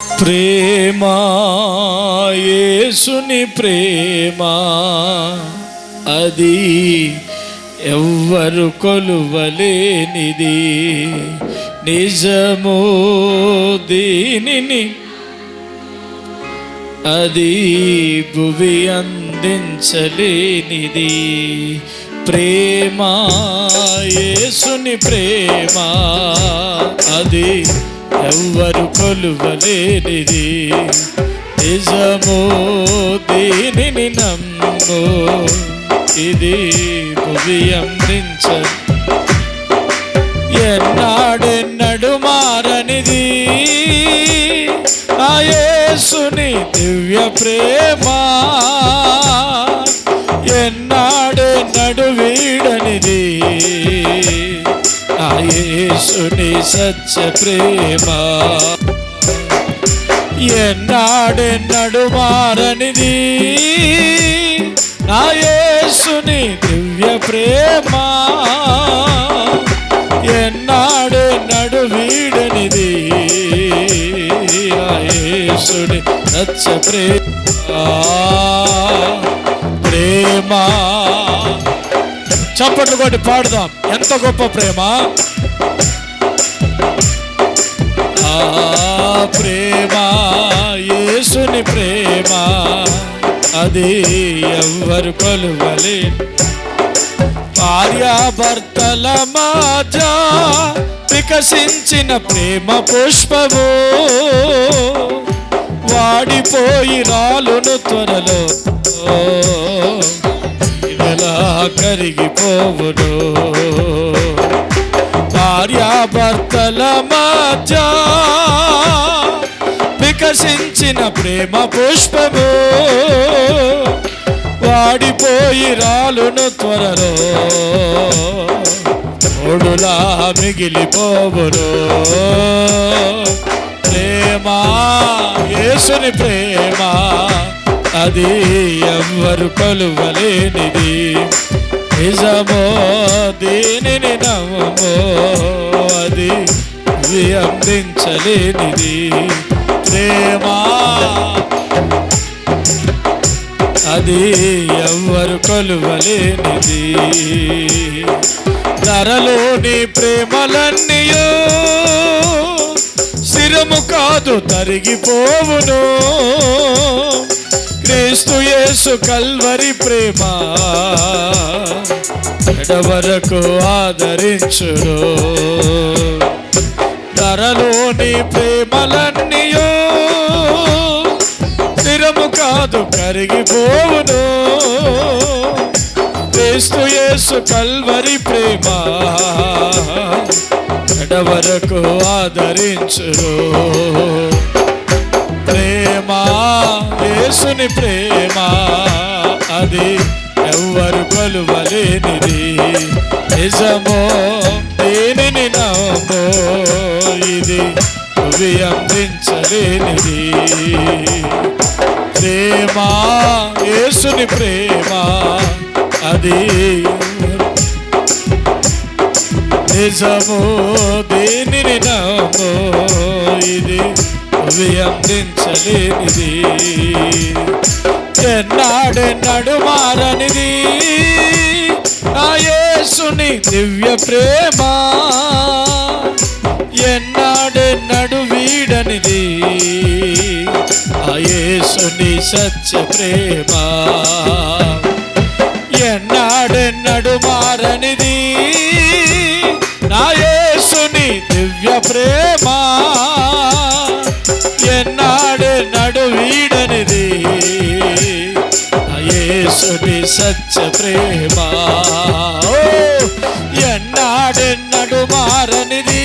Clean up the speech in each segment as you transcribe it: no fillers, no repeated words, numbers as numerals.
ప్రేమ యేసుని ప్రేమ అది ఎవ్వరు కొలువలేనిది, నిజము దీనిని అది భువి అందించలేనిది. ప్రేమ యేసుని ప్రేమ అది ఎవ్వరు కొలువలేనిది, నిజము దీనిని నమ్ము ఇది భువి అందించ. ఎన్నాడెన్నడు మారనిది ఆ యేసుని దివ్య ప్రేమ, ఎన్నాడెన్నడు వీడనిది ఆ యేసుని సత్య ప్రేమ. ఎన్నాడెన్నడు మారనిది ఆ యేసుని దివ్య ప్రేమ, ఎన్నాడెన్నడు వీడనిది ఆ యేసుని సత్య ప్రేమ. ప్రేమ చప్పట్లు కొట్టి పాడుదాం. ఎంత గొప్ప ప్రేమ! ఆ ప్రేమ యేసుని ప్రేమ అది ఎవ్వరు కొలువలే. భార్యాభర్తల మధ్య వికసించిన ప్రేమ పుష్పము వాడిపోయి రాలును త్వరలో, ఇలా కరిగిపోవును. భార్యాభర్తల మధ్య వికసించిన ప్రేమ పుష్పము వాడిపోయి రాలును త్వరలో, ఓడులా మిగిలిపోవును. ప్రేమ యేసుని ప్రేమ అది ఎవ్వరు కొలువలేనిది, నిజమో దీనిని నమ్మో అది అందించలేనిది. ప్రేమ అది ఎవ్వరు కొలువలేనిది. ధరలోని ప్రేమలన్నీయో స్థిరము కాదు తరిగిపోవును, క్రీస్తు యేసు కల్వరి ప్రేమ ఎడవరకు ఆదరించును. ధరలోని ప్రేమలన్నీయో స్థిరము కాదు కరిగిపోవును, క్రీస్తు యేసు కల్వరి ప్రేమ ఎడవరకు ఆదరించును. ప్రేమ యేసుని ప్రేమ అది ఎవ్వరు కొలువలేనిది, నిజమో దీనిని నమ్మో ఇది భువి అందించలేనిది. ప్రేమ యేసుని ప్రేమ అది నిజమో దీనిని నమ్మో ఇది భువి అందించలేనిది. ఎన్నాడెన్నడు మారనిది ఆ యేసుని దివ్య ప్రేమ, ఎన్నాడెన్నడు వీడనిది ఆ యేసుని సత్య ప్రేమ. ఎన్నాడెన్నడు మారనిది నా యేసుని దివ్య ప్రేమ, ఎన్నాడెన్నడు వీడనిది ఆ యేసుని సత్య ప్రేమ. ఎన్నాడెన్నడు మారనిది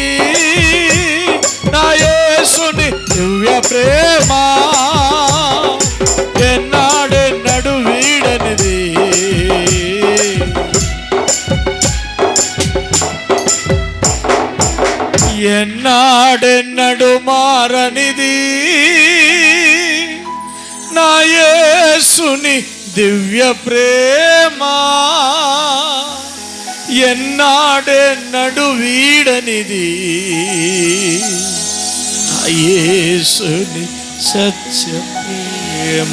నా యేసుని దివ్య ప్రేమ, ఎన్నాడెన్నడు వీడనిది. ఎన్నాడెన్నడు మారనిది నా యేసుని దివ్య ప్రేమ, ఎన్నాడెన్నడు వీడనిది యేసుని సత్య ప్రేమ.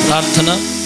ప్రార్థన.